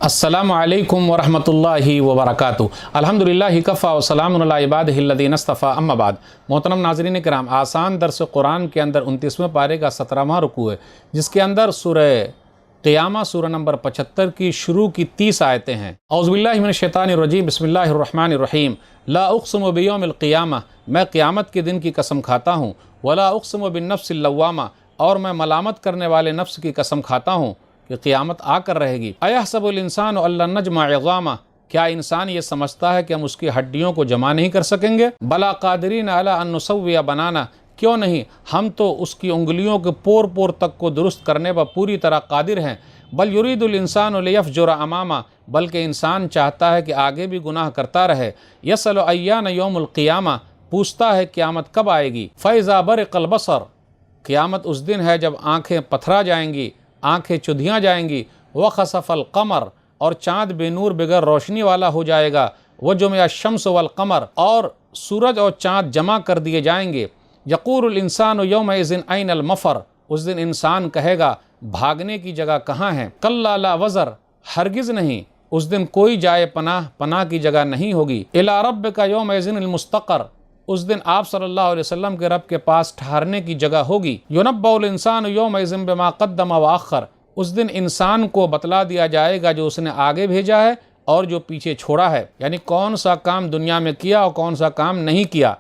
अस्सलामु अलैकुम वरहमतुल्लाहि वबरकातुहू। अल्हम्दुलिल्लाहि कफ़ा व सलामुन अला इबादिहि अल्लज़ीना इस्तफ़ा अम्मा बाद। मोहतरम नाज़रीन किराम, आसान दर्स कुरान के अंदर 29वें पारे का 17वां रुकू है, जिसके अंदर सूरह क़ियामा सूरह नंबर 75 की शुरू की 30 आयतें हैं। औज़ुबिल्लाहि मिनश्शैतानिर्रजीम, बिस्मिल्लाहिर्रहमानिर्रहीम। ला उक़्सिमु बियौमिल क़ियामा, मैं क़ियामत के दिन की कसम खाता हूँ। वला उक़्सिमु बिन्नफ़्सिल लव्वामा, और मैं मलामत करने वाले नफ्स की कसम खाता हूँ कि क़ियामत आकर रहेगी। अयहसबुल इंसानु अल्लन नजमा इज़ामा, क्या इंसान ये समझता है कि हम उसकी हड्डियों को जमा नहीं कर सकेंगे। बला क़ादिरीन अला अन नुसव्विया बनाना, क्यों नहीं, हम तो उसकी उंगलियों के पोर पोर तक को दुरुस्त करने पर पूरी तरह कादिर हैं। बल युरीदुल इंसानु लियफ़जुरा अमामा, बल्कि इंसान चाहता है कि आगे भी गुनाह करता रहे। यसअलु अय्यान यौमुल क़ियामा, पूछता है क़ियामत कब आएगी। फ़इज़ा बरिक़ल बसर, क़ियामत उस दिन है जब आँखें पथरा जाएंगी, आँखें चुधियाँ जाएंगी। व खसफ़ल क़मर, और चाँद बेनूर बगैर रोशनी वाला हो जाएगा। व जुमिया शम्स वल क़मर, और सूरज और चाँद जमा कर दिए जाएंगे। यक़ूलुल इंसानु यौमइज़िन ऐनल मफ़र, उस दिन इंसान कहेगा भागने की जगह कहाँ है। कल्ला ला वज़र, हरगिज़ नहीं, उस दिन कोई जाए पनाह की जगह नहीं होगी। इला रब्बिका यौमइज़िनिल मुस्तक़र, उस दिन आप सल्लल्लाहु अलैहि वसल्लम के रब के पास ठहरने की जगह होगी। युनब्बउल इंसानु यौमइज़िन बिमा क़द्दम व अख़्ख़र, उस दिन इंसान को बतला दिया जाएगा जो उसने आगे भेजा है और जो पीछे छोड़ा है, यानी कौन सा काम दुनिया में किया और कौन सा काम नहीं किया।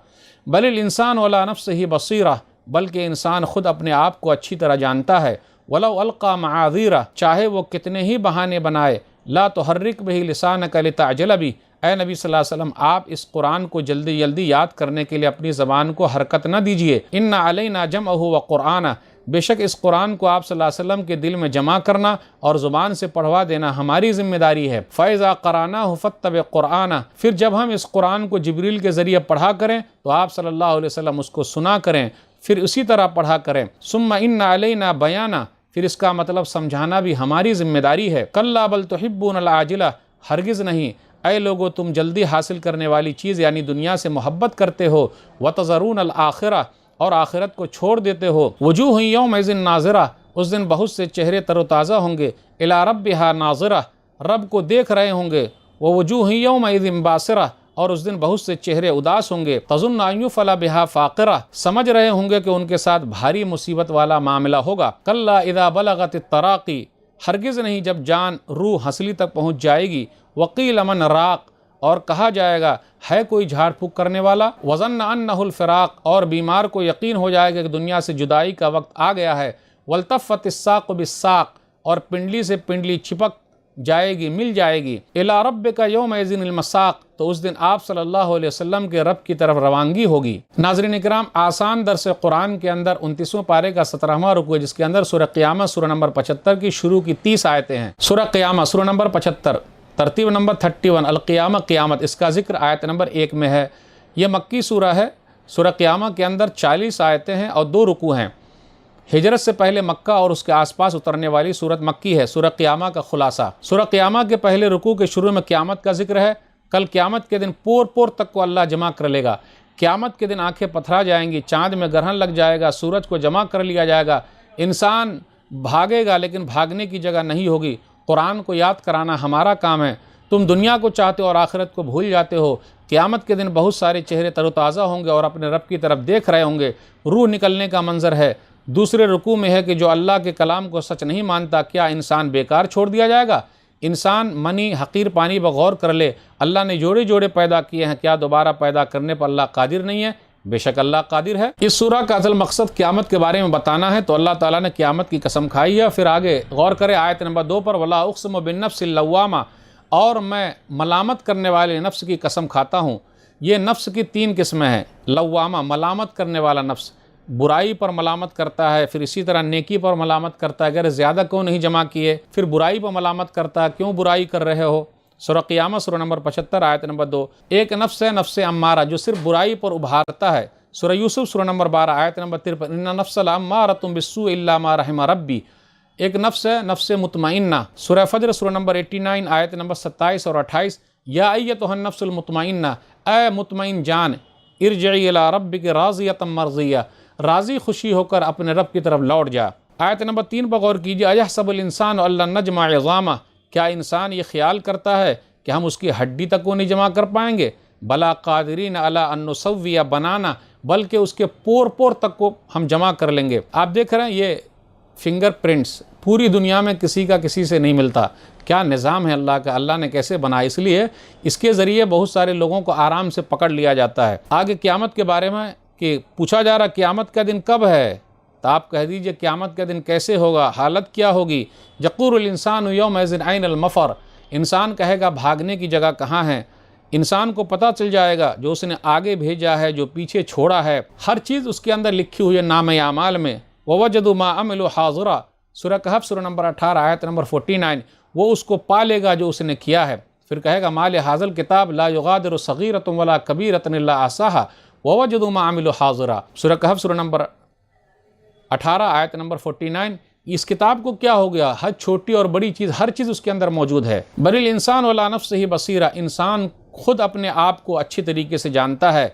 बलिल इंसान वला नफ्सिही बसीरा, बल्कि इंसान खुद अपने आप को अच्छी तरह जानता है। वलौ अलक़ा मआज़ीरा, चाहे वो कितने ही बहाने बनाए। ला तुहर्रिक बिही लिसानक लितअजल बिही, ऐ नबी सल्लल्लाहु अलैहि वसल्लम, आप इस कुरान को जल्दी जल्दी याद करने के लिए अपनी ज़बान को हरकत न दीजिए। इन्ना अलैना जमअहु व क़ुरआना, बेशक इस कुरान को आप सल्लल्लाहु अलैहि वसल्लम के दिल में जमा करना और ज़ुबान से पढ़वा देना हमारी ज़िम्मेदारी है। फ़इज़ा क़रानाहु फ़त्तबि क़ुरआना, फिर जब हम इस कुरान को जिब्रील के ज़रिए पढ़ा करें तो आप सल्लल्लाहु अलैहि वसल्लम उसको सुना करें, फिर उसी तरह पढ़ा करें। सुम्मा इन्ना अलैना बयाना, फिर इसका मतलब समझाना भी हमारी ज़िम्मेदारी है। कल्ला बल तुहिब्बूनल आजिला, हरगिज़ नहीं, ऐ लोगो तुम जल्दी हासिल करने वाली चीज़ यानी दुनिया से मोहब्बत करते हो। व तज़रूनल आखिरा, और आखिरत को छोड़ देते हो। वजूह यौमइज़िन नाज़िरा, उस दिन बहुत से चेहरे तरोताज़ा होंगे। इला रब्बिहा नाज़िरा, रब को देख रहे होंगे। व वजूह यौमइज़िन बासिरा, और उस दिन बहुत से चेहरे उदास होंगे। तज़ुन्नु अन युफ़अला बिहा फ़ाक़िरा, समझ रहे होंगे कि उनके साथ भारी मुसीबत वाला मामला होगा। कल्ला इज़ा बलगतित तराक़ी, हरगिज़ नहीं, जब जान रूह हंसली तक पहुँच जाएगी। वक़ील मन राक़, और कहा जाएगा है कोई झाड़ फूँक करने वाला। वज़न्न अन्नहुल फ़िराक़, और बीमार को यकीन हो जाएगा कि दुनिया से जुदाई का वक्त आ गया है। वल्तफ़्फ़तिस साक़ु बिस्साक़, और पिंडली से पिंडली चिपक जाएगी, मिल जाएगी। इला रब्बिका यौमइज़िनिल मसाक़, तो उस दिन आप सल्लल्लाहु अलैहि वसल्लम के रब की तरफ रवानगी होगी। नाज़रीन इकराम, आसान दर्स कुरान के अंदर 29वें पारे का 17वां रुकू है, जिसके अंदर सूरह क़ियामा सूरह नंबर 75 की शुरू की 30 आयतें हैं। सूरह क़ियामा सूरह नंबर 75, तरतीब नंबर 31, अल-क़ियामा क़ियामत, इसका जिक्र आयत नंबर 1 में है। यह मक्की सूरह है। सूरह क़ियामा के अंदर 40 आयतें हैं और 2 रुकू हैं। हिजरत से पहले मक्का और उसके आसपास उतरने वाली सूरत मक्की है। सूरह क़ियामा का खुलासा, सूरह क़ियामा के पहले रुकू के शुरू में क़ियामत का जिक्र है। कल क़ियामत के दिन पोर पोर तक को अल्लाह जमा कर लेगा। क़ियामत के दिन आंखें पथरा जाएंगी, चाँद में ग्रहण लग जाएगा, सूरज को जमा कर लिया जाएगा। इंसान भागेगा लेकिन भागने की जगह नहीं होगी। कुरान को याद कराना हमारा काम है। तुम दुनिया को चाहते हो और आखिरत को भूल जाते हो। क़ियामत के दिन बहुत सारे चेहरे तरोताज़ा होंगे और अपने रब की तरफ देख रहे होंगे। रूह निकलने का मंजर है। दूसरे रुकू में है कि जो अल्लाह के कलाम को सच नहीं मानता, क्या इंसान बेकार छोड़ दिया जाएगा। इंसान मनी हकीर पानी बगौर कर ले, अल्लाह ने जोड़े जोड़े पैदा किए हैं, क्या दोबारा पैदा करने पर अल्लाह कादिर नहीं है। बेशक अल्लाह कादिर है। इस सूरह का असल मकसद क़ियामत के बारे में बताना है, तो अल्लाह ताला ने क़ियामत की कसम खाई है। फिर आगे गौर करें आयत नंबर 2 पर, वला उक़्सिमु बिन्नफ़्सिल लव्वामा, और मैं मलामत करने वाले नफ्स की कसम खाता हूँ। ये नफ्स की 3 किस्में हैं। लव्वामा, मलामत करने वाला नफ्स, बुराई पर मलामत करता है, फिर इसी तरह नेकी पर मलामत करता है, अगर ज़्यादा क्यों नहीं जमा किए, फिर बुराई पर मलामत करता है, क्यों बुराई कर रहे हो। सूरह क़ियामा सूरह नंबर 75 आयत नंबर 2। एक नफ्स है नफ्स अम्मारा, जो सिर्फ बुराई पर उभारता है। सूरह यूसुफ सूरह नंबर 12 आयत नंबर 53, इन्ना नफ्सल अम्मारतुम बिस्सू इल्ला मा रहिमा रब्बी। एक नफ्स है नफ्स मुतमइन्ना। सूरह फजर सूरह नंबर 89 आयत नंबर 27 और 28, या अय्यतुहन नफ्सुल मुतमइन्ना, ए मुतमइन जान, इरजिई इला रब्बिकी राज़ियतम मर्ज़िया, राज़ी खुशी होकर अपने रब की तरफ लौट जा। आयत नंबर 3 पर गौर कीजिए। अयहसबुल इंसान अल्लन नजमा इज़ामा, کیا انسان یہ خیال کرتا ہے کہ ہم اس کی ہڈی تک کو نہیں جمع کر پائیں گے؟ بلا قادرین علی ان نسوی بنانا، بلکہ اس کے پور پور تک کو ہم جمع کر لیں گے۔ آپ دیکھ رہے ہیں یہ فنگر پرنٹس پوری دنیا میں کسی کا کسی سے نہیں ملتا۔ کیا نظام ہے اللہ کا، اللہ نے کیسے بنایا، اس لیے اس کے ذریعے بہت سارے لوگوں کو آرام سے پکڑ لیا جاتا ہے۔ آگے قیامت کے بارے میں کہ پوچھا جا رہا قیامت کا دن کب ہے، تو آپ کہہ دیجئے قیامت کا دن کیسے ہوگا، حالت کیا ہوگی؟ یقول الانسان یومئذ این المفر، انسان کہے گا بھاگنے کی جگہ کہاں ہے۔ انسان کو پتہ چل جائے گا جو اس نے آگے بھیجا ہے، جو پیچھے چھوڑا ہے، ہر چیز اس کے اندر لکھی ہوئی ہے نامہ اعمال میں۔ وَوَجَدُوا مَا عَمِلُوا حَاضِرًا، سورہ کہف سورہ نمبر 18 آیت نمبر 49، وہ اس کو پا لے گا جو اس نے کیا ہے۔ پھر کہے گا مَا لِهَٰذَا الْكِتَابِ لَا يُغَادِرُ صَغِيرَةً وَلَا كَبِيرَةً إِلَّا أَحْصَاهَا وَوَجَدُوا مَا عَمِلُوا حَاضِرًا، سورہ کہف سورہ نمبر 18 آیت نمبر 49۔ اس کتاب کو کیا ہو گیا، ہر چھوٹی اور بڑی چیز، ہر چیز اس کے اندر موجود ہے۔ بل الانسان علی نفسہ بصیرہ، انسان خود اپنے آپ کو اچھی طریقے سے جانتا ہے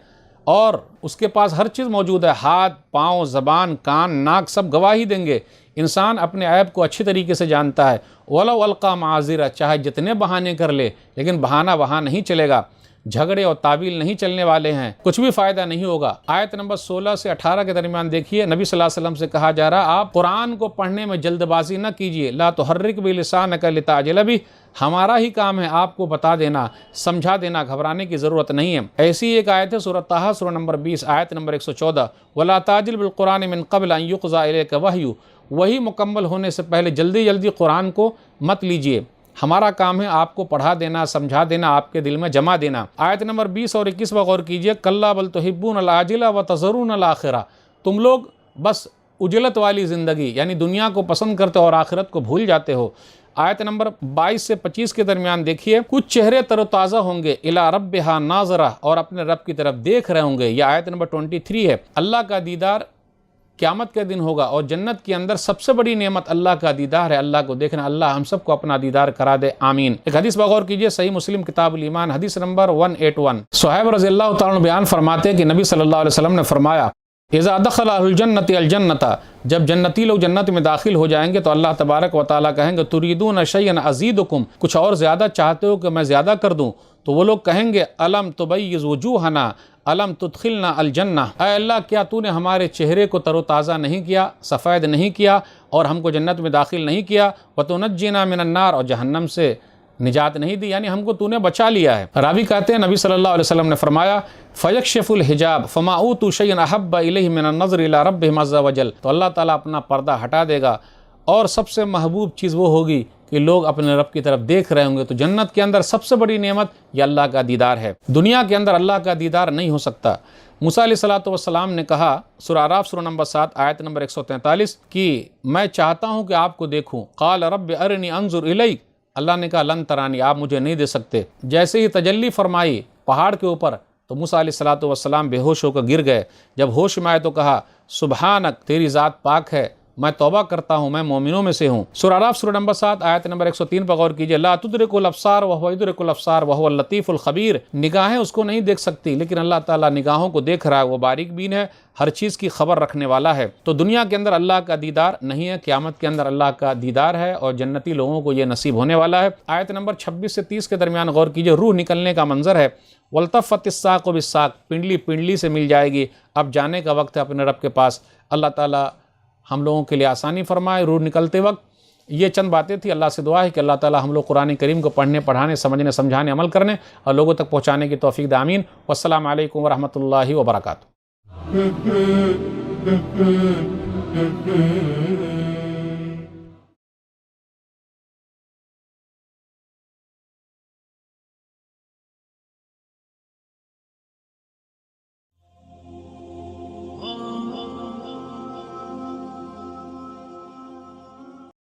اور اس کے پاس ہر چیز موجود ہے، ہاتھ، پاؤں، زبان، کان، ناک، سب گواہی دیں گے۔ انسان اپنے عیب کو اچھی طریقے سے جانتا ہے۔ وَلَوْ أَلْقَىٰ مَعَاذِرَ، چاہے جتنے بہانے کر لے لیکن بہانہ وہاں نہیں چلے گا، جھگڑے اور تعویل نہیں چلنے والے ہیں، کچھ بھی فائدہ نہیں ہوگا۔ آیت نمبر 16 سے 18 کے درمیان دیکھیے، نبی صلی اللہ علیہ وسلم سے کہا جا رہا آپ قرآن کو پڑھنے میں جلد بازی نہ کیجیے، لا تحرک بہ لسانک لتعجل بہ، ہمارا ہی کام ہے آپ کو بتا دینا، سمجھا دینا، گھبرانے کی ضرورت نہیں ہے۔ ایسی ایک آیت ہے سورہ طٰہٰ سورہ نمبر 20 آیت نمبر 114، وَلَا تَعْجِلْ بِالْقُرْآنِ مِنْ قَبْلِ أَنْ يُقْضَىٰ إِلَيْكَ وَحْيُهُ، وہی مکمل ہونے سے پہلے جلدی جلدی قرآن کو مت لیجیے، ہمارا کام ہے آپ کو پڑھا دینا، سمجھا دینا، آپ کے دل میں جما دینا۔ آیت نمبر 20 اور 21 پر غور کیجئے، کَلَّا بَلْ تُحِبُّونَ الْعَاجِلَةَ وَتَذَرُونَ الْآخِرَةَ، تم لوگ بس اجلت والی زندگی یعنی دنیا کو پسند کرتے ہو اور آخرت کو بھول جاتے ہو۔ آیت نمبر 22 سے 25 کے درمیان دیکھیے، کچھ چہرے تر و تازہ ہوں گے، اِلیٰ رَبِّہَا نَاظِرَةٌ، اور اپنے رب کی طرف دیکھ رہے ہوں گے۔ یہ آیت نمبر 23 ہے۔ اللہ کا دیدار قیامت کے دن ہوگا، اور جنت کے اندر سب سے بڑی نعمت اللہ کا دیدار ہے، اللہ کو دیکھنا۔ اللہ ہم سب کو اپنا دیدار کرا دے، آمین۔ ایک حدیث پر غور کیجئے، صحیح مسلم کتاب الایمان حدیث نمبر 181، صہیب رضی اللہ تعالیٰ عنہ بیان فرماتے ہیں کہ نبی صلی اللہ علیہ وسلم نے فرمایا، اذا دخل اہل الجنت الجنت، جب جنتی لوگ جنت میں داخل ہو جائیں گے تو اللہ تبارک و تعالیٰ کہیں گے تریدون شیئا ازیدکم، کچھ اور زیادہ چاہتے ہو کہ میں زیادہ کر دوں؟ تو وہ لوگ کہیں گے الم تبیض وجوہنا الم تدخلنا الجنہ، اے اللہ کیا تو نے ہمارے چہرے کو تر و تازہ نہیں کیا، سفید نہیں کیا، اور ہم کو جنت میں داخل نہیں کیا، وتنجینا من النار، اور جہنم سے نجات نہیں دی، یعنی ہم کو تو نے بچا لیا ہے۔ راوی کہتے ہیں نبی صلی اللہ علیہ وسلم نے فرمایا فیکشف الحجاب فما اوتوا شیئا احب الیہ من النظر الی ربہم عز وجل، تو اللہ تعالیٰ اپنا پردہ ہٹا دے گا، اور سب سے محبوب چیز وہ ہوگی کہ لوگ اپنے رب کی طرف دیکھ رہے ہوں گے۔ تو جنت کے اندر سب سے بڑی نعمت یہ اللہ کا دیدار ہے، دنیا کے اندر اللہ کا دیدار نہیں ہو سکتا۔ موسیٰ علیہ السلام نے کہا سورہ اعراف سورہ نمبر 7 آیت نمبر 143 کہ میں چاہتا ہوں کہ آپ کو دیکھوں، قال رب ارنی انظر الیک، اللہ نے کہا لن ترانی، آپ مجھے نہیں دیکھ سکتے۔ جیسے ہی تجلی فرمائی پہاڑ کے اوپر تو موسیٰ علیہ السلام بے ہوش ہو کر گر گئے۔ جب ہوش میں آئے تو کہا سبحانک، تیری ذات پاک ہے، میں توبہ کرتا ہوں، میں مومنوں میں سے ہوں۔ سورہ اعراف سورہ نمبر 7 آیت نمبر 103 پر غور کیجئے، لا تدرک الابصار وہو یدرک الابصار وہو اللطیف الخبیر، نگاہیں اس کو نہیں دیکھ سکتی لیکن اللہ تعالیٰ نگاہوں کو دیکھ رہا ہے، وہ باریک بین ہے، ہر چیز کی خبر رکھنے والا ہے۔ تو دنیا کے اندر اللہ کا دیدار نہیں ہے، قیامت کے اندر اللہ کا دیدار ہے، اور جنتی لوگوں کو یہ نصیب ہونے والا ہے۔ آیت نمبر 26 سے 30 کے درمیان غور کیجئے، روح نکلنے کا منظر ہے، والتفت الساق بالساق، پنڈلی پنڈلی سے مل جائے گی، اب جانے کا وقت ہے اپنے رب کے پاس۔ اللہ تعالیٰ ہم لوگوں کے لیے آسانی فرمائے روح نکلتے وقت۔ یہ چند باتیں تھی، اللہ سے دعا ہے کہ اللہ تعالیٰ ہم لوگ قرآن کریم کو پڑھنے، پڑھانے، سمجھنے، سمجھانے، عمل کرنے اور لوگوں تک پہنچانے کی توفیق دے، آمین۔ والسلام علیکم ورحمۃ اللہ وبرکاتہ۔